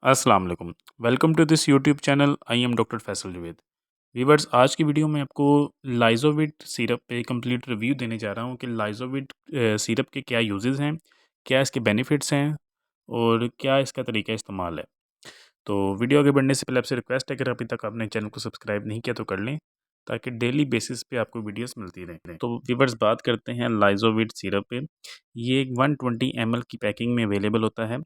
अस्सलाम वालेकुम। Welcome to this YouTube channel. I am doctor Faisal Javed. Viewers, आज की वीडियो में आपको लाइज़ोविट सिरप पे कंप्लीट रिव्यू देने जा रहा हूँ कि लाइज़ोविट सिरप के क्या यूजेस हैं, क्या इसके बेनिफिट्स हैं और क्या इसका तरीका इस्तेमाल है। तो वीडियो आगे बढ़ने से पहले आपसे रिक्वेस्ट है, अगर अभी तक आपने चैनल को सब्सक्राइब नहीं किया तो कर लें, ताकि डेली बेसिस पे आपको वीडियोस मिलती रहें। तो व्यूअर्स, बात करते हैं लाइज़ोविट सिरप पे। ये एक 120 ml की पैकिंग में अवेलेबल होता है।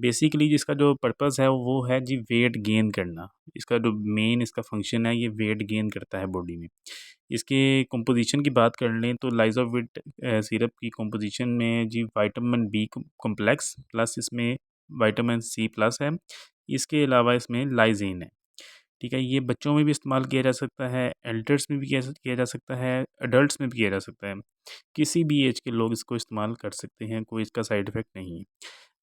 बेसिकली जिसका जो पर्पज़ है वो है जी वेट गेन करना। इसका जो मेन इसका फंक्शन है, ये वेट गेन करता है बॉडी में। इसके कंपोज़िशन की बात कर लें तो लाइज़ोविट सिरप की कंपोज़िशन में जी विटामिन बी कॉम्प्लेक्स प्लस इसमें विटामिन सी प्लस है। इसके अलावा इसमें लाइज़ीन है। ठीक है, ये बच्चों में भी इस्तेमाल किया जा सकता है, एल्डर्स में भी किया जा सकता है, एडल्ट्स में भी किया जा सकता है। किसी भी एज के लोग इसको इस्तेमाल कर सकते हैं, कोई इसका साइड इफ़ेक्ट नहीं है।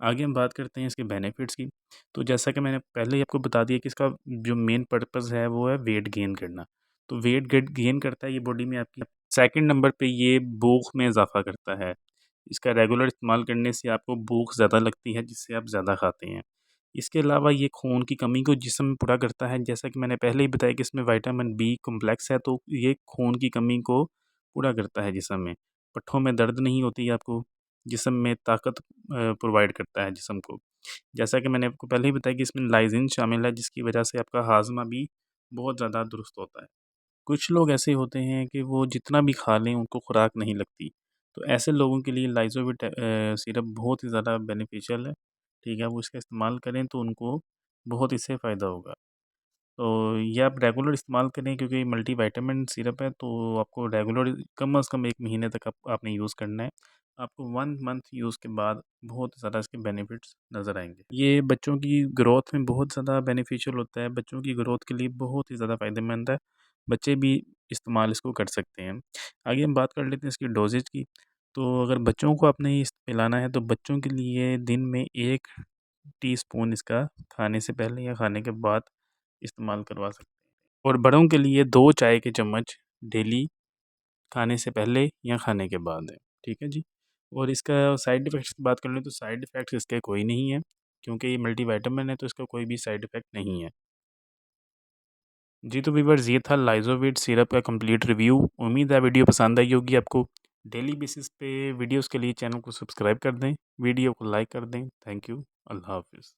आगे हम बात करते हैं इसके बेनिफिट्स की। तो जैसा कि मैंने पहले ही आपको बता दिया कि इसका जो मेन पर्पज़ है वो है वेट गेन करना। तो वेट गेट गेन करता है ये बॉडी में आपकी। सेकंड नंबर पे ये भूख में इज़ाफ़ा करता है। इसका रेगुलर इस्तेमाल करने से आपको भूख ज़्यादा लगती है, जिससे आप ज़्यादा खाते हैं। इसके अलावा ये खून की कमी को जिस्म में पूरा करता है। जैसा कि मैंने पहले ही बताया कि इसमें विटामिन बी कॉम्प्लेक्स है, तो ये खून की कमी को पूरा करता है जिस्म में। पट्ठों में दर्द नहीं होती आपको, जिस्म में ताकत प्रोवाइड करता है जिस्म को। जैसा कि मैंने आपको पहले ही बताया कि इसमें लाइज़िन शामिल है, जिसकी वजह से आपका हाज़मा भी बहुत ज़्यादा दुरुस्त होता है। कुछ लोग ऐसे होते हैं कि वो जितना भी खा लें उनको खुराक नहीं लगती। तो ऐसे लोगों के लिए लाइज़ोविट सिरप बहुत ही ज़्यादा बेनिफिशियल है। ठीक है, वो इसका इस्तेमाल करें तो उनको बहुत इससे फ़ायदा होगा। तो ये आप रेगुलर इस्तेमाल करें, क्योंकि मल्टीविटामिन सिरप है, तो आपको रेगुलर कम से कम 1 महीने तक आपने यूज़ करना है। आपको 1 मंथ यूज़ के बाद बहुत ज़्यादा इसके बेनिफिट्स नज़र आएँगे। ये बच्चों की ग्रोथ में बहुत ज़्यादा बेनिफिशियल होता है, बच्चों की ग्रोथ के लिए बहुत ही ज़्यादा फ़ायदेमंद है। बच्चे भी इस्तेमाल इसको कर सकते हैं। आगे हम बात कर लेते हैं इसकी डोज़ेज़ की। तो अगर बच्चों को आपने इस पिलाना है तो बच्चों के लिए दिन में 1 टीस्पून इसका खाने से पहले या खाने के बाद इस्तेमाल करवा सकते हैं। और बड़ों के लिए 2 चाय के चम्मच डेली खाने से पहले या खाने के बाद है। ठीक है जी। और इसका साइड इफ़ेक्ट्स की बात कर लें तो साइड इफ़ेक्ट्स इसके कोई नहीं है, क्योंकि ये मल्टीविटामिन है, तो इसका कोई भी साइड इफ़ेक्ट नहीं है। जी, तो व्यूअर्स, ये था लाइज़ोविट सिरप का कंप्लीट रिव्यू। उम्मीद है वीडियो पसंद आई होगी आपको। डेली बेसिस पे वीडियोज़ के लिए चैनल को सब्सक्राइब कर दें, वीडियो को लाइक कर दें। Thank you. अल्लाह हाफ़िज़।